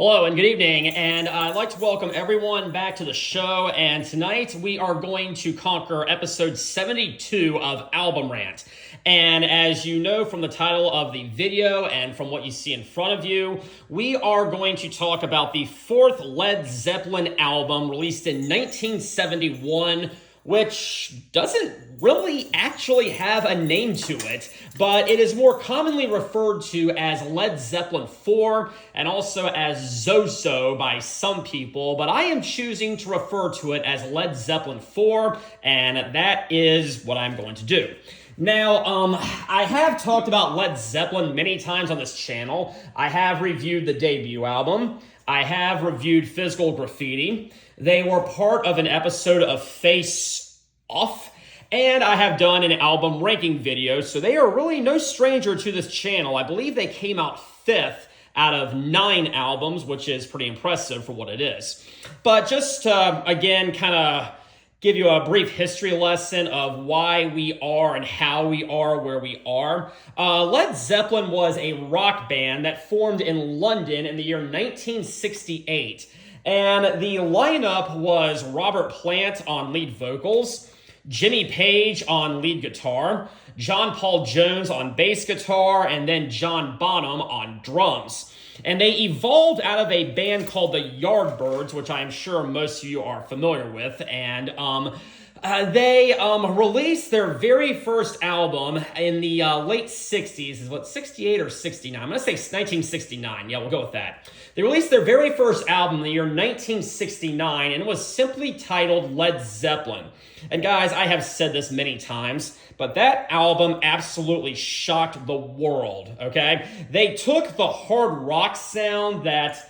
Hello and good evening, and I'd like to welcome everyone back to the show, and tonight we are going to conquer episode 72 of Album Rant. And as you know from the title of the video and from what you see in front of you, we are going to talk about the fourth Led Zeppelin album released in 1971, which doesn't really actually have a name to it, but it is more commonly referred to as Led Zeppelin 4 and also as Zoso by some people, but I am choosing to refer to it as Led Zeppelin 4, and that is what I'm going to do. Now, I have talked about Led Zeppelin many times on this channel. I have reviewed the debut album. I have reviewed Physical Graffiti. They were part of an episode of Face Off, and I have done an album ranking video, so they are really no stranger to this channel. I believe they came out 5th out of 9 albums, which is pretty impressive for what it is. But just again, kind of give you a brief history lesson of why we are and how we are where we are. Led Zeppelin was a rock band that formed in London in the year 1968. And the lineup was Robert Plant on lead vocals, Jimmy Page on lead guitar, John Paul Jones on bass guitar, and then John Bonham on drums. And they evolved out of a band called the Yardbirds, which I'm sure most of you are familiar with. And they released their very first album in the late 60s. Is what, 68 or 69? I'm going to say 1969. Yeah, we'll go with that. They released their very first album in the year 1969, and it was simply titled Led Zeppelin. And guys, I have said this many times, but that album absolutely shocked the world, okay? They took the hard rock sound that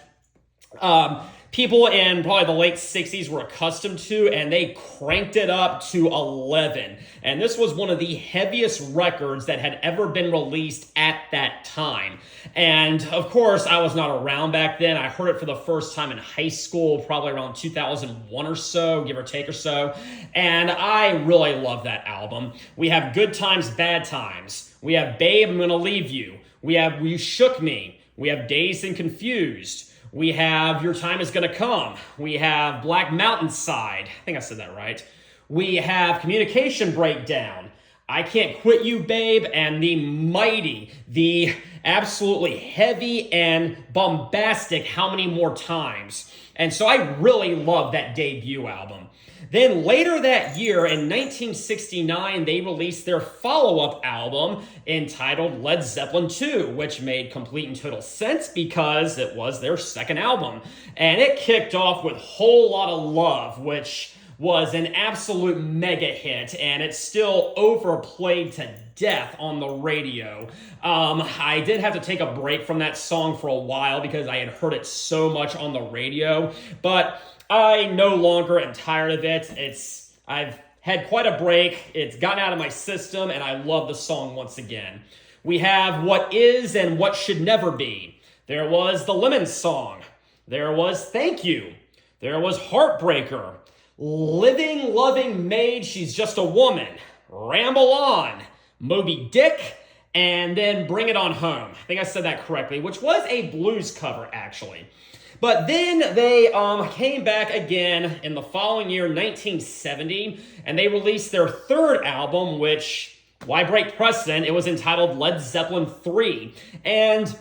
people in probably the late 60s were accustomed to, and they cranked it up to 11. And this was one of the heaviest records that had ever been released at that time. And of course, I was not around back then. I heard it for the first time in high school, probably around 2001 or so, give or take or so. And I really love that album. We have Good Times, Bad Times. We have Babe, I'm Gonna Leave You. We have You Shook Me. We have Dazed and Confused. We have Your Time Is Gonna Come. We have Black Mountainside. I think I said that right. We have Communication Breakdown. I Can't Quit You, Babe, and the mighty, the absolutely heavy and bombastic How Many More Times. And so I really love that debut album. Then later that year, in 1969, they released their follow-up album entitled Led Zeppelin 2, which made complete and total sense because it was their second album. And it kicked off with Whole Lotta Love, which was an absolute mega hit, and it's still overplayed to death on the radio. I did have to take a break from that song for a while because I had heard it so much on the radio, but I no longer am tired of it. I've had quite a break. It's gotten out of my system, and I love the song once again. We have What Is and What Should Never Be. There was the Lemon Song. There was Thank You. There was Heartbreaker. Living, Loving Maid, She's Just a Woman. Ramble On. Moby Dick. And then Bring It On Home. I think I said that correctly, which was a blues cover, actually. But then they came back again in the following year, 1970, and they released their third album, which, why break precedent? It was entitled Led Zeppelin 3. And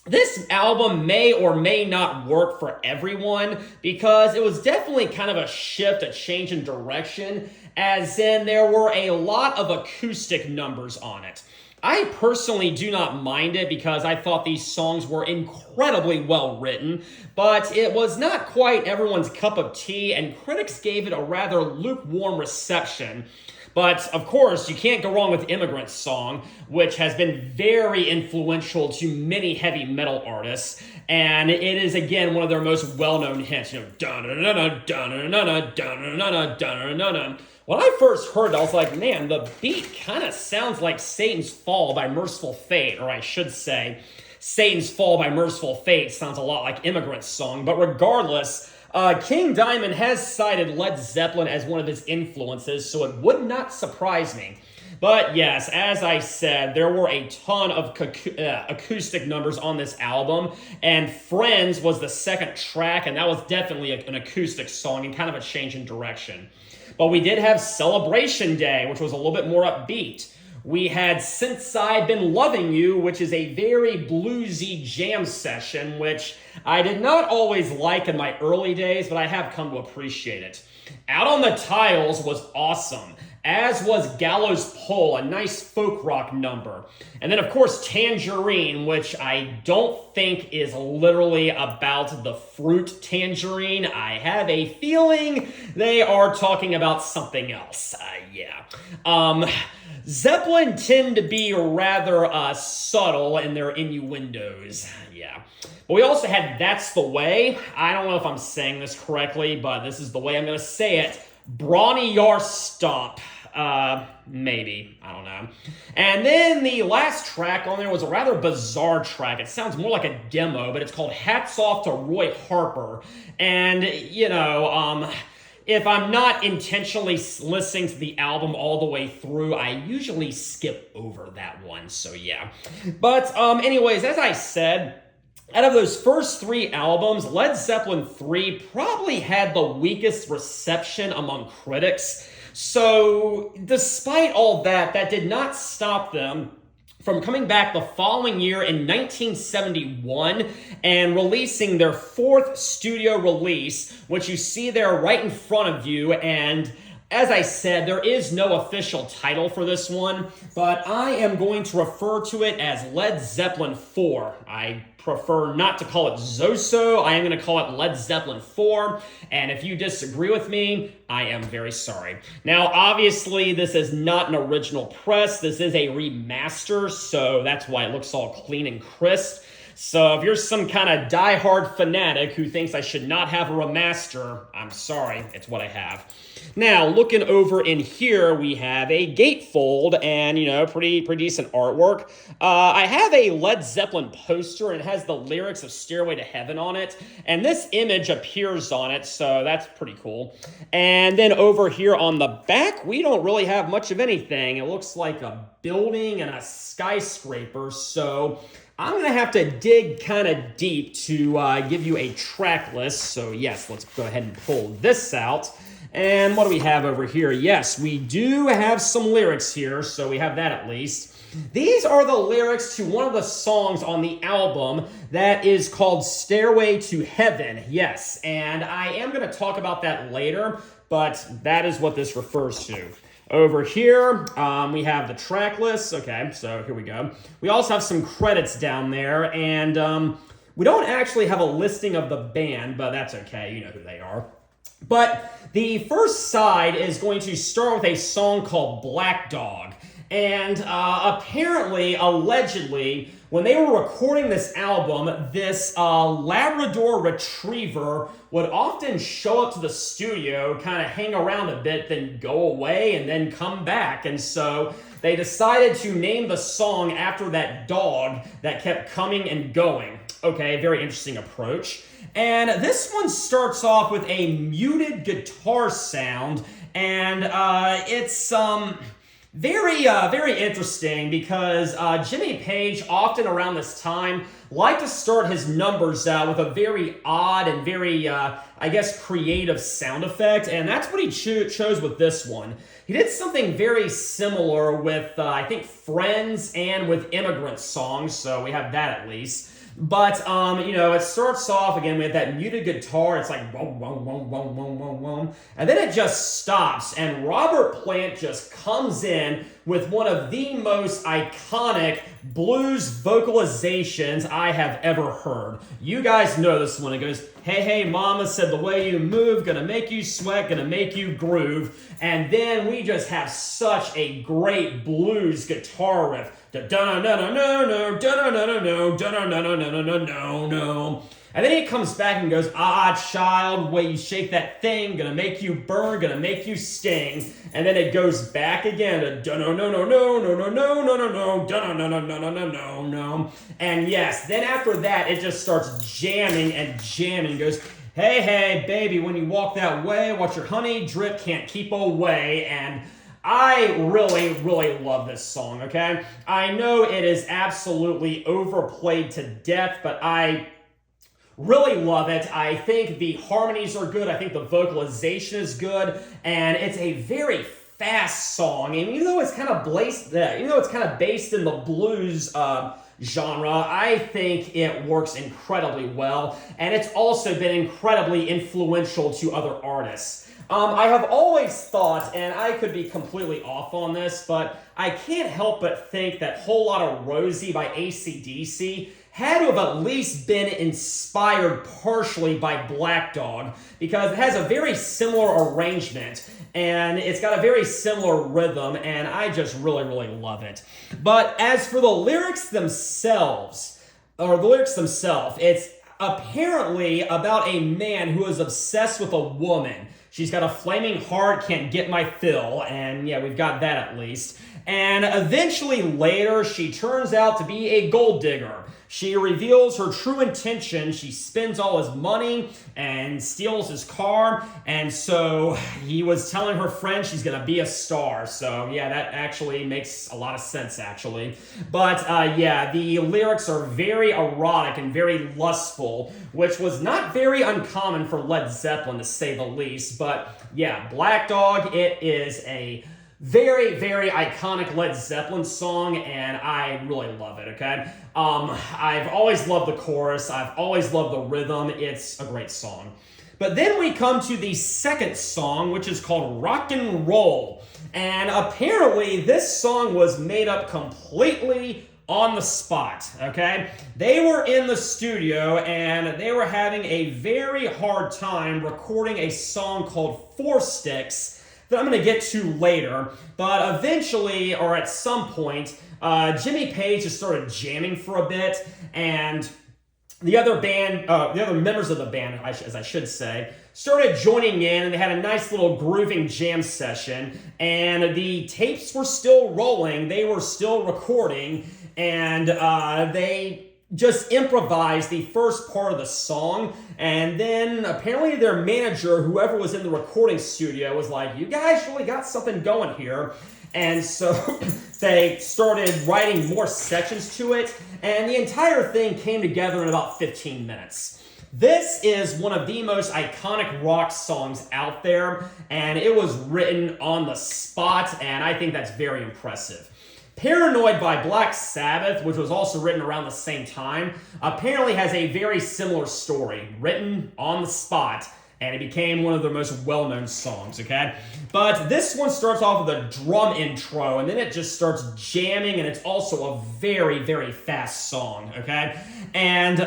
this album may or may not work for everyone because it was definitely kind of a shift, a change in direction, as in there were a lot of acoustic numbers on it. I personally do not mind it because I thought these songs were incredibly well written, but it was not quite everyone's cup of tea, and critics gave it a rather lukewarm reception. But of course, you can't go wrong with Immigrant Song, which has been very influential to many heavy metal artists, and it is again one of their most well-known hits. You know, da-na-na-na, da-na-na-na, da-na-na-na, da-na-na-na. When I first heard it, I was like, man, the beat kind of sounds like Satan's Fall by Merciful Fate, or I should say, Satan's Fall by Merciful Fate sounds a lot like Immigrant Song, but regardless, King Diamond has cited Led Zeppelin as one of his influences, so it would not surprise me. But yes, as I said, there were a ton of acoustic numbers on this album, and Friends was the second track, and that was definitely an acoustic song and kind of a change in direction. But we did have Celebration Day, which was a little bit more upbeat. We had Since I've Been Loving You, which is a very bluesy jam session, which I did not always like in my early days, but I have come to appreciate it. Out on the Tiles was awesome, as was Gallows Pole, a nice folk rock number. And then, of course, Tangerine, which I don't think is literally about the fruit tangerine. I have a feeling they are talking about something else. Zeppelin tend to be rather subtle in their innuendos. Yeah. But we also had That's the Way. I don't know if I'm saying this correctly, but this is the way I'm going to say it. Brawny Yar Stomp. Maybe. I don't know. And then the last track on there was a rather bizarre track. It sounds more like a demo, but it's called Hats Off to Roy Harper. And, if I'm not intentionally listening to the album all the way through, I usually skip over that one. So, yeah. But, anyways, as I said, out of those first three albums, Led Zeppelin 3 probably had the weakest reception among critics. So, despite all that, that did not stop them from coming back the following year in 1971 and releasing their fourth studio release, which you see there right in front of you. And as I said, there is no official title for this one, but I am going to refer to it as Led Zeppelin 4. I prefer not to call it Zoso. I am going to call it Led Zeppelin 4, and if you disagree with me, I am very sorry. Now, obviously, this is not an original press. This is a remaster, so that's why it looks all clean and crisp. So if you're some kind of diehard fanatic who thinks I should not have a remaster, I'm sorry, it's what I have. Now, looking over in here, we have a gatefold and, pretty decent artwork. I have a Led Zeppelin poster, and it has the lyrics of Stairway to Heaven on it, and this image appears on it, so that's pretty cool. And then over here on the back, we don't really have much of anything. It looks like a building and a skyscraper, so I'm going to have to dig kind of deep to give you a track list. So yes, let's go ahead and pull this out. And what do we have over here? Yes, we do have some lyrics here, so we have that at least. These are the lyrics to one of the songs on the album that is called Stairway to Heaven. Yes, and I am going to talk about that later, but that is what this refers to. Over here, we have the track list. Okay, so here we go. We also have some credits down there, and we don't actually have a listing of the band, but that's okay. You know who they are. But the first side is going to start with a song called Black Dog. And apparently, allegedly, when they were recording this album, this Labrador Retriever would often show up to the studio, kind of hang around a bit, then go away, and then come back. And so they decided to name the song after that dog that kept coming and going. Okay, very interesting approach. And this one starts off with a muted guitar sound, and it's very interesting because Jimmy Page often around this time liked to start his numbers out with a very odd and very, creative sound effect, and that's what he chose with this one. He did something very similar with, Friends and with Immigrant Songs, so we have that at least. But, it starts off again with that muted guitar. It's like, wom, wom, wom, wom, wom, wom, wom. And then it just stops, and Robert Plant just comes in with one of the most iconic blues vocalizations I have ever heard. You guys know this one. It goes, hey, hey, mama said the way you move, gonna make you sweat, gonna make you groove. And then we just have such a great blues guitar riff. Da-da-na-na-na-na, da-da-na-na-na, da-da-na-na-na-na-na-na. And then he comes back and goes, ah, child, way you shake that thing, gonna make you burn, gonna make you sting. And then it goes back again to da-no-no-no-no-no-no-no-no-no-no, da-no-no-no-no-no-no-no. And yes, then after that, it just starts jamming and jamming. It goes, hey, hey, baby, when you walk that way, watch your honey drip, can't keep away. And I really, really love this song, okay? I know it is absolutely overplayed to death, but I really love it. I think the harmonies are good. I think the vocalization is good, and it's a very fast song. And even though it's kind of based in the blues genre, I think it works incredibly well, and it's also been incredibly influential to other artists. I have always thought, and I could be completely off on this, but I can't help but think that Whole Lotta Rosie by AC/DC had to have at least been inspired partially by Black Dog, because it has a very similar arrangement, and it's got a very similar rhythm, and I just really, really love it. But as for the lyrics themselves, it's apparently about a man who is obsessed with a woman. She's got a flaming heart, can't get my fill, and yeah, we've got that at least. And eventually later, she turns out to be a gold digger. She reveals her true intention. She spends all his money and steals his car. And so he was telling her friend she's going to be a star. So yeah, that actually makes a lot of sense, actually. But yeah, the lyrics are very erotic and very lustful, which was not very uncommon for Led Zeppelin, to say the least. But yeah, Black Dog, it is a very, very iconic Led Zeppelin song, and I really love it, okay? I've always loved the chorus. I've always loved the rhythm. It's a great song. But then we come to the second song, which is called Rock and Roll. And apparently this song was made up completely on the spot, okay? They were in the studio, and they were having a very hard time recording a song called Four Sticks that I'm going to get to later. But eventually, or at some point, Jimmy Page just started jamming for a bit, and the other members of the band, as I should say, started joining in, and they had a nice little grooving jam session, and the tapes were still rolling, they were still recording, and they just improvised the first part of the song, and then apparently their manager, whoever was in the recording studio, was like, you guys really got something going here. And so they started writing more sections to it, and the entire thing came together in about 15 minutes. This is one of the most iconic rock songs out there, and it was written on the spot, and I think that's very impressive. Paranoid by Black Sabbath, which was also written around the same time, apparently has a very similar story, written on the spot, and it became one of their most well-known songs, okay? But this one starts off with a drum intro, and then it just starts jamming, and it's also a very, very fast song, okay? And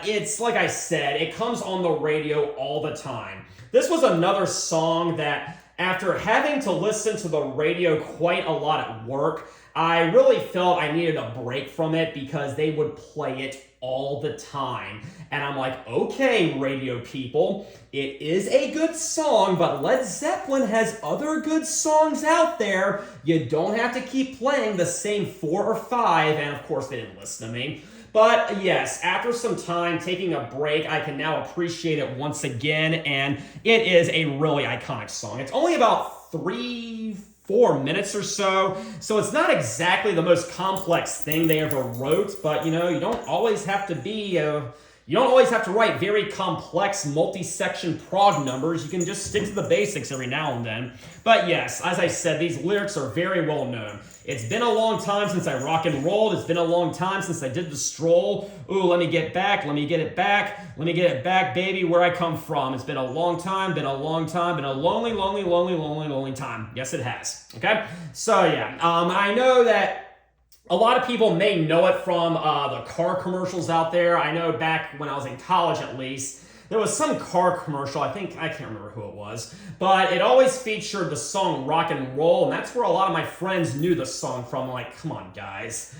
it's, like I said, it comes on the radio all the time. This was another song that, after having to listen to the radio quite a lot at work, I really felt I needed a break from it because they would play it all the time. And I'm like, okay, radio people, it is a good song, but Led Zeppelin has other good songs out there. You don't have to keep playing the same 4 or 5, and of course they didn't listen to me. But yes, after some time taking a break, I can now appreciate it once again, and it is a really iconic song. It's only about 3-4 minutes or so, so it's not exactly the most complex thing they ever wrote, but you know, you don't always have to write very complex multi-section prog numbers. You can just stick to the basics every now and then. But yes, as I said, these lyrics are very well known. It's been a long time since I rock and rolled. It's been a long time since I did the stroll. Ooh, let me get back, let me get it back. Let me get it back, baby, where I come from. It's been a long time, been a long time, been a lonely, lonely, lonely, lonely, lonely time. Yes, it has, okay? So yeah, I know that a lot of people may know it from the car commercials out there. I know back when I was in college, at least, there was some car commercial, I can't remember who it was, but it always featured the song Rock and Roll, and that's where a lot of my friends knew the song from. Like, come on, guys.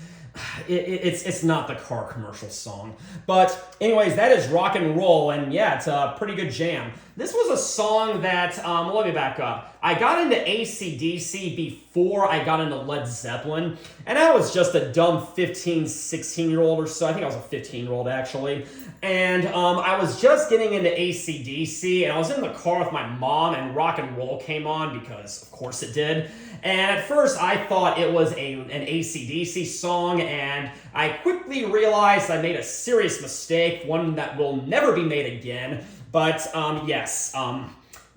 It's not the car commercial song. But anyways, that is Rock and Roll, and yeah, it's a pretty good jam. This was a song that, let me back up. I got into AC/DC before I got into Led Zeppelin, and I was just a dumb 15, 16-year-old or so. I think I was a 15-year-old actually. And I was just getting into AC/DC, and I was in the car with my mom, and rock and roll came on because, of course, it did. And at first, I thought it was an AC/DC song, and I quickly realized I made a serious mistake, one that will never be made again. But yes,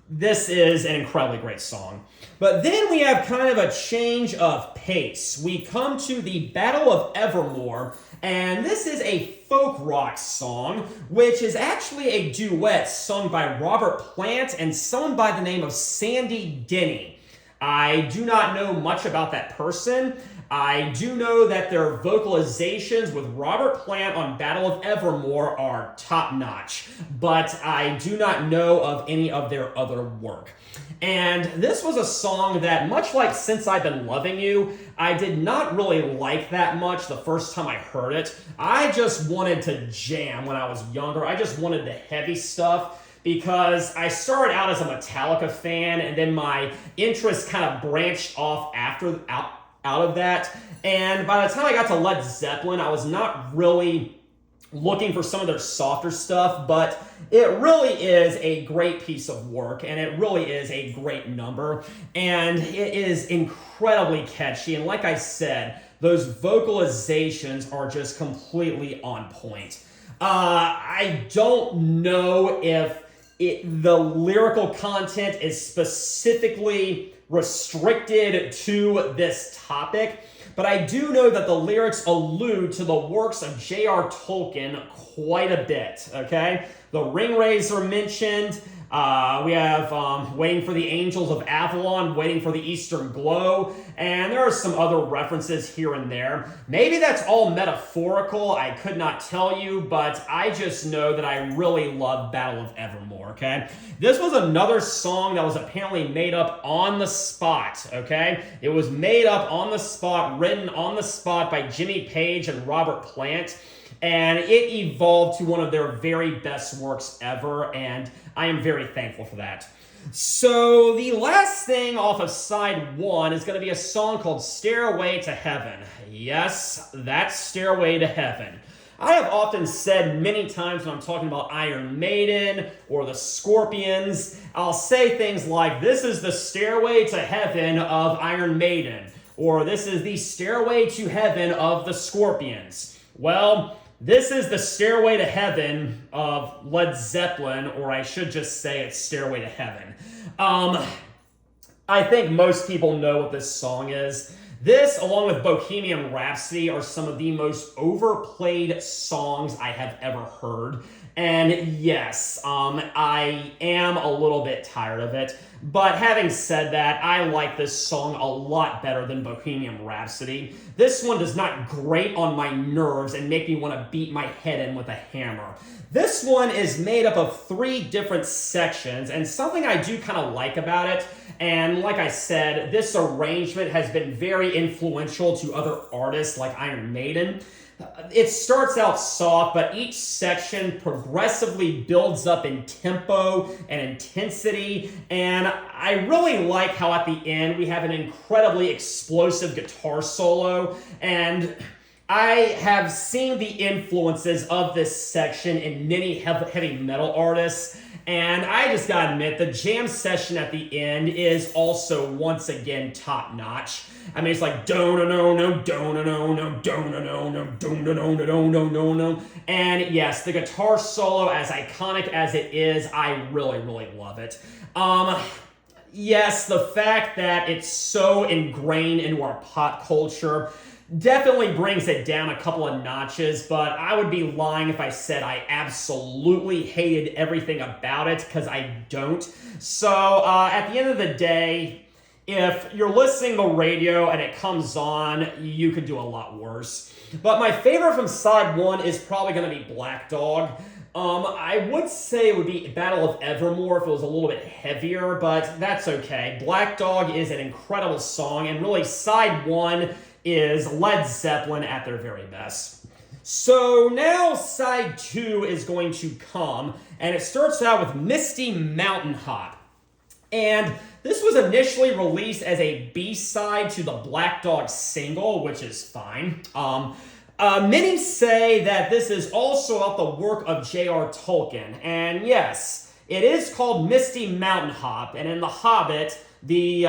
this is an incredibly great song. But then we have kind of a change of pace. We come to the Battle of Evermore, and this is a folk rock song, which is actually a duet sung by Robert Plant and someone by the name of Sandy Denny. I do not know much about that person. I do know that their vocalizations with Robert Plant on Battle of Evermore are top-notch, but I do not know of any of their other work. And this was a song that, much like Since I've Been Loving You, I did not really like that much the first time I heard it. I just wanted to jam when I was younger. I just wanted the heavy stuff, because I started out as a Metallica fan, and then my interest kind of branched off out of that. And by the time I got to Led Zeppelin, I was not really looking for some of their softer stuff, but it really is a great piece of work, and it really is a great number, and it is incredibly catchy. And like I said, those vocalizations are just completely on point. I don't know if the lyrical content is specifically restricted to this topic, but I do know that the lyrics allude to the works of J.R. Tolkien quite a bit, okay? The ring rays are mentioned. We have Waiting for the Angels of Avalon, Waiting for the Eastern Glow, and there are some other references here and there. Maybe that's all metaphorical, I could not tell you, but I just know that I really love Battle of Evermore, okay? This was another song that was apparently made up on the spot, okay? It was made up on the spot, written on the spot by Jimmy Page and Robert Plant, and it evolved to one of their very best works ever, and I am very thankful for that. So the last thing off of side one is going to be a song called Stairway to Heaven. Yes, that's Stairway to Heaven. I have often said many times when I'm talking about Iron Maiden or the Scorpions, I'll say things like, this is the Stairway to Heaven of Iron Maiden, or this is the Stairway to Heaven of the Scorpions. Well, this is the Stairway to Heaven of Led Zeppelin, or I should just say it's Stairway to Heaven. I think most people know what this song is. This, along with Bohemian Rhapsody, are some of the most overplayed songs I have ever heard. And yes, I am a little bit tired of it. But having said that, I like this song a lot better than Bohemian Rhapsody. This one does not grate on my nerves and make me want to beat my head in with a hammer. This one is made up of 3 different sections, and something I do kind of like about it, and like I said, this arrangement has been very influential to other artists like Iron Maiden. It starts out soft, but each section progressively builds up in tempo and intensity, and I really like how at the end we have an incredibly explosive guitar solo, and I have seen the influences of this section in many heavy metal artists, and I just gotta admit, the jam session at the end is also once again top notch. I mean, it's like do-no-no-no, do-no-no-no, do-no-no-no, do-no-no-no-no-no-no. And yes, the guitar solo, as iconic as it is, I really, really love it. Yes, the fact that it's so ingrained into our pop culture definitely brings it down a couple of notches, but I would be lying if I said I absolutely hated everything about it, because I don't. So at the end of the day, if you're listening to the radio and it comes on, you could do a lot worse. But my favorite from side one is probably going to be Black Dog. I would say it would be Battle of Evermore if it was a little bit heavier, but that's okay. Black Dog is an incredible song, and really side one is Led Zeppelin at their very best. So now side two is going to come, and it starts out with Misty Mountain Hop. And this was initially released as a B-side to the Black Dog single, which is fine. Many say that this is also about the work of J.R. Tolkien. And yes, it is called Misty Mountain Hop. And in The Hobbit, the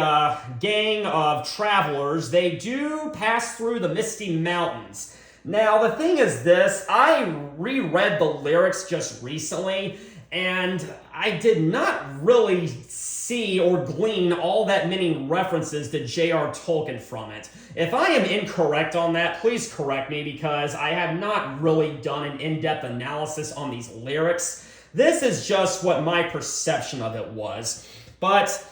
gang of travelers, they do pass through the Misty Mountains. Now, the thing is this, I reread the lyrics just recently, and I did not really see or glean all that many references to J.R. Tolkien from it. If I am incorrect on that, please correct me, because I have not really done an in-depth analysis on these lyrics. This is just what my perception of it was. But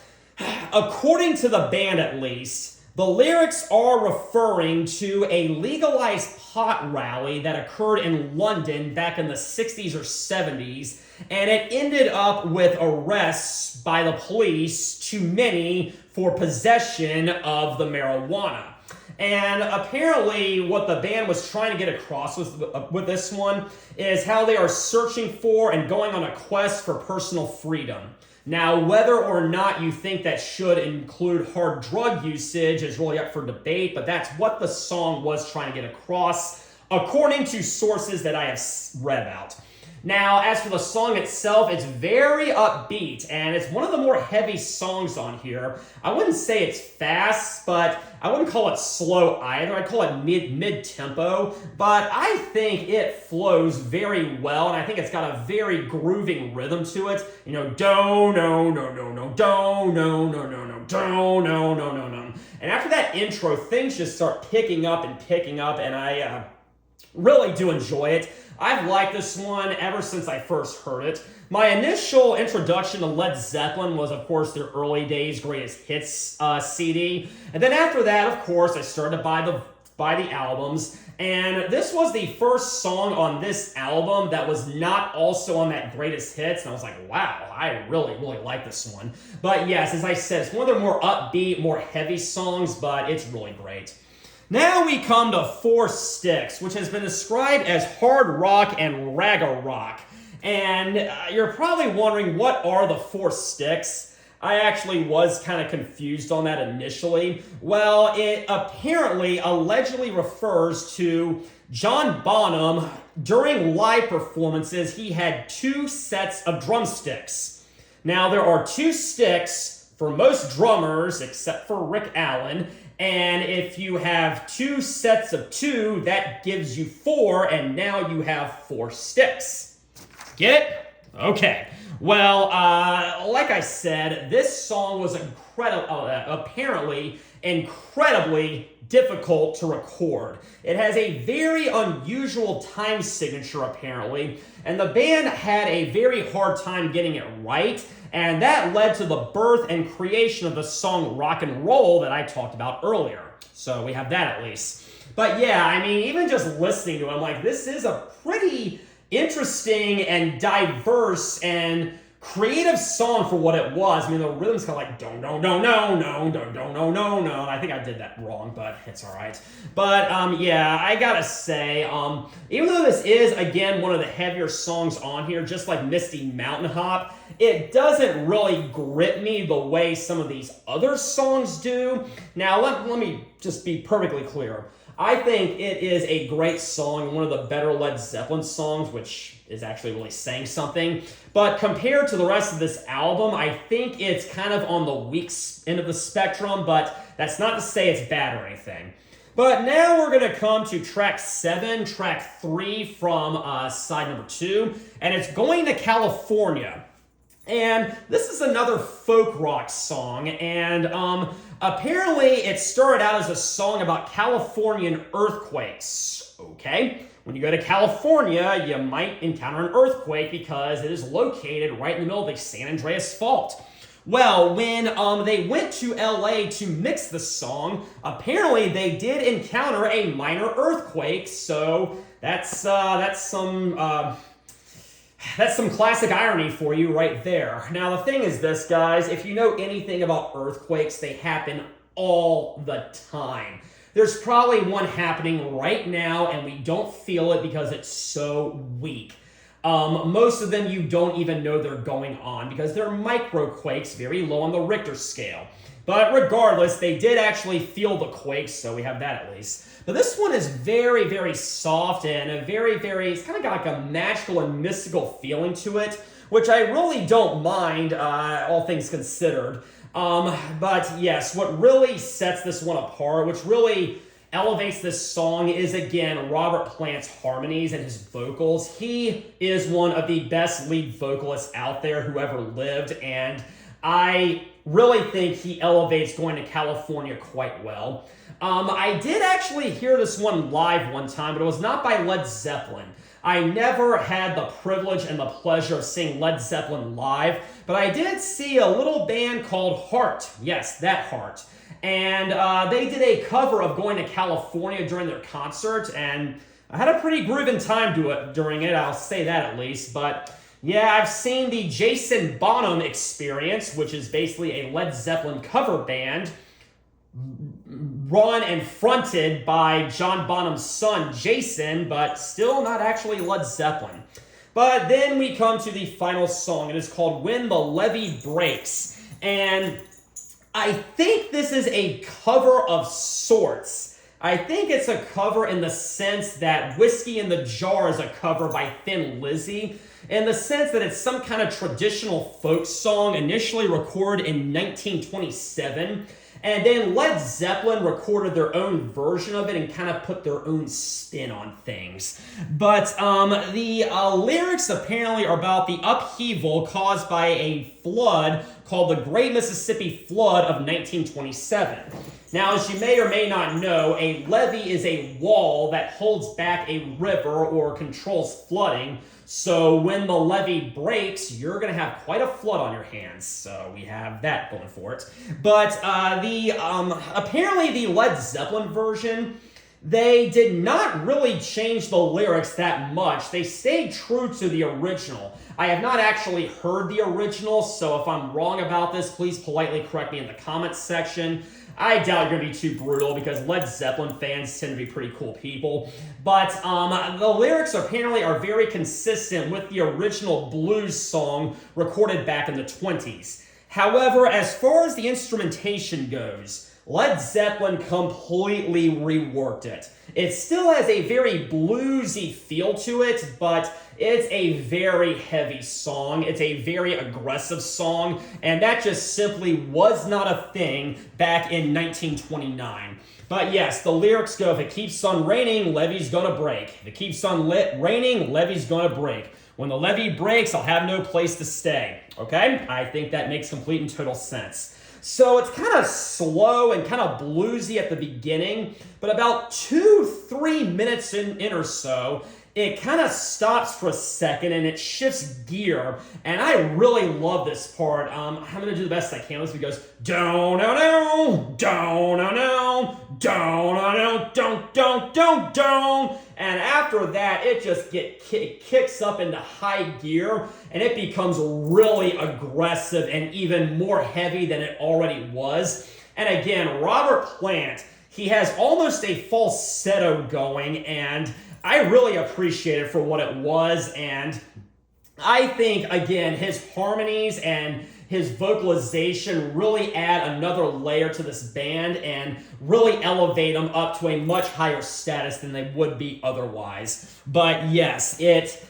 according to the band at least, the lyrics are referring to a legalized pot rally that occurred in London back in the 60s or 70s, and it ended up with arrests by the police, to many, for possession of the marijuana. And apparently what the band was trying to get across with this one is how they are searching for and going on a quest for personal freedom. Now, whether or not you think that should include hard drug usage is really up for debate, but that's what the song was trying to get across, according to sources that I have read about. Now, as for the song itself, it's very upbeat, and it's one of the more heavy songs on here. I wouldn't say it's fast, but I wouldn't call it slow either. I'd call it mid-tempo, but I think it flows very well, and I think it's got a very grooving rhythm to it. You know, do, no, no, no, no, do, no, no, no, no, do, no, no, no, no. And after that intro, things just start picking up, and I really do enjoy it. I've liked this one ever since I first heard it. My initial introduction to Led Zeppelin was, of course, their early days greatest hits CD. And then after that, of course, I started to buy the albums. And this was the first song on this album that was not also on that greatest hits. And I was like, wow, I really, really like this one. But yes, as I said, it's one of their more upbeat, more heavy songs, but it's really great. Now we come to Four Sticks, which has been described as hard rock and ragga rock. And you're probably wondering, what are the Four Sticks? I actually was kind of confused on that initially. Well, it allegedly refers to John Bonham. During live performances, he had 2 sets of drumsticks. Now, there are 2 sticks for most drummers, except for Rick Allen. And if you have 2 sets of 2, that gives you 4, and now you have 4 sticks. Get it? Okay. Well, like I said, this song was apparently incredibly difficult to record. It has a very unusual time signature, apparently, and the band had a very hard time getting it right. And that led to the birth and creation of the song Rock and Roll that I talked about earlier. So we have that at least. But yeah, I mean, even just listening to it, I'm like, this is a pretty interesting and diverse and creative song for what it was. I mean, the rhythm's kind of like don't, no, no, no, no, don't, no, no, no. I think I did that wrong, but it's all right. But yeah, I gotta say, even though this is again one of the heavier songs on here, just like Misty Mountain Hop, it doesn't really grip me the way some of these other songs do. Now, let me just be perfectly clear. I think it is a great song, one of the better Led Zeppelin songs, which is actually really saying something. But compared to the rest of this album, I think it's kind of on the weak end of the spectrum, but that's not to say it's bad or anything. But now we're going to come to track 7, track 3 from side number 2, and it's Going to California. And this is another folk rock song, and apparently it started out as a song about Californian earthquakes. Okay, when you go to California, you might encounter an earthquake because it is located right in the middle of the San Andreas Fault. Well, when they went to LA to mix the song, apparently they did encounter a minor earthquake, so that's some classic irony for you right there. Now, the thing is this, guys, if you know anything about earthquakes, they happen all the time. There's probably one happening right now, and we don't feel it because it's so weak. Most of them you don't even know they're going on because they're microquakes, very low on the Richter scale. But regardless, they did actually feel the quakes, so we have that at least. But this one is very, very soft and it's kind of got like a magical and mystical feeling to it, which I really don't mind, all things considered. But yes, what really sets this one apart, which really elevates this song is, again, Robert Plant's harmonies and his vocals. He is one of the best lead vocalists out there who ever lived, and I really think he elevates Going to California quite well. I did actually hear this one live one time, but it was not by Led Zeppelin. I never had the privilege and the pleasure of seeing Led Zeppelin live, but I did see a little band called Heart. Yes, that Heart. And they did a cover of Going to California during their concert, and I had a pretty grooving time during it, I'll say that at least. But yeah, I've seen the Jason Bonham Experience, which is basically a Led Zeppelin cover band, run and fronted by John Bonham's son, Jason, but still not actually Led Zeppelin. But then we come to the final song. It is called When the Levee Breaks. And I think this is a cover of sorts. I think it's a cover in the sense that Whiskey in the Jar is a cover by Thin Lizzy, in the sense that it's some kind of traditional folk song initially recorded in 1927, and then Led Zeppelin recorded their own version of it and kind of put their own spin on things. But the lyrics apparently are about the upheaval caused by a flood called the Great Mississippi Flood of 1927. Now, as you may or may not know, a levee is a wall that holds back a river or controls flooding. So when the levee breaks, you're going to have quite a flood on your hands. So we have that going for it. But apparently the Led Zeppelin version, they did not really change the lyrics that much. They stayed true to the original. I have not actually heard the original, so if I'm wrong about this, please politely correct me in the comments section. I doubt you're going to be too brutal because Led Zeppelin fans tend to be pretty cool people. But the lyrics apparently are very consistent with the original blues song recorded back in the 20s. However, as far as the instrumentation goes, Led Zeppelin completely reworked it. It still has a very bluesy feel to it, but it's a very heavy song. It's a very aggressive song, and that just simply was not a thing back in 1929. But yes, the lyrics go, if it keeps on raining, levee's gonna break. If it keeps on raining, levee's gonna break. When the levee breaks, I'll have no place to stay. Okay? I think that makes complete and total sense. So it's kind of slow and kind of bluesy at the beginning, but about 2-3 minutes in or so, it kind of stops for a second and it shifts gear, and I really love this part. I'm going to do the best I can. This goes, don't, and after that, it just kicks up into high gear, and it becomes really aggressive and even more heavy than it already was. And again, Robert Plant, he has almost a falsetto going, and I really appreciate it for what it was, and I think, again, his harmonies and his vocalization really add another layer to this band and really elevate them up to a much higher status than they would be otherwise. But yes, it,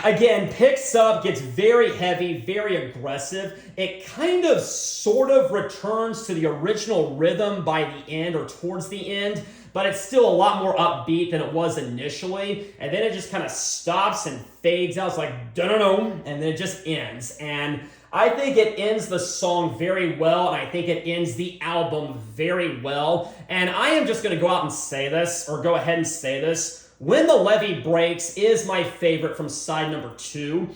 again, picks up, gets very heavy, very aggressive. It kind of sort of returns to the original rhythm by the end or towards the end, but it's still a lot more upbeat than it was initially, and then it just kind of stops and fades out. It's like, dun-dun-dun, and then it just ends. And I think it ends the song very well, and I think it ends the album very well. And I am just going to go out and say this, or go ahead and say this. When the Levee Breaks is my favorite from side number 2.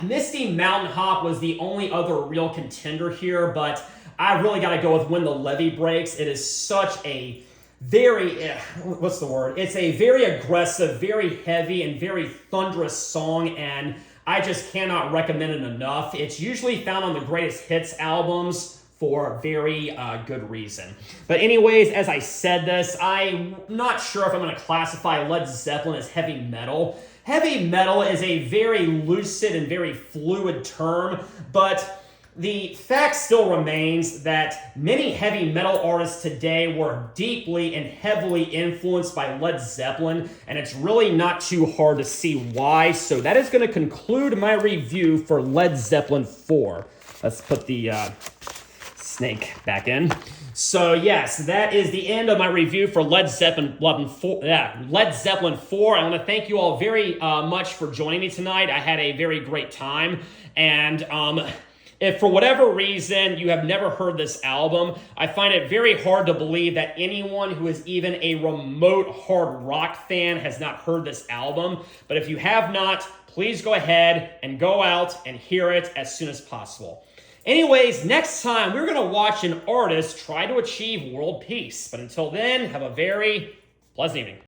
Misty Mountain Hop was the only other real contender here, but I really got to go with When the Levee Breaks. It is such a very, what's the word? It's a very aggressive, very heavy, and very thunderous song, and I just cannot recommend it enough. It's usually found on the Greatest Hits albums for very good reason. But anyways, as I said this, I'm not sure if I'm going to classify Led Zeppelin as heavy metal. heavy metal is a very lucid and very fluid term, but the fact still remains that many heavy metal artists today were deeply and heavily influenced by Led Zeppelin, and it's really not too hard to see why. So that is going to conclude my review for Led Zeppelin 4. Let's put the snake back in. So yes, that is the end of my review for Led Zeppelin 4. Led Zeppelin 4. I want to thank you all very much for joining me tonight. I had a very great time, and if for whatever reason you have never heard this album, I find it very hard to believe that anyone who is even a remote hard rock fan has not heard this album. But if you have not, please go ahead and go out and hear it as soon as possible. Anyways, next time we're going to watch an artist try to achieve world peace. But until then, have a very pleasant evening.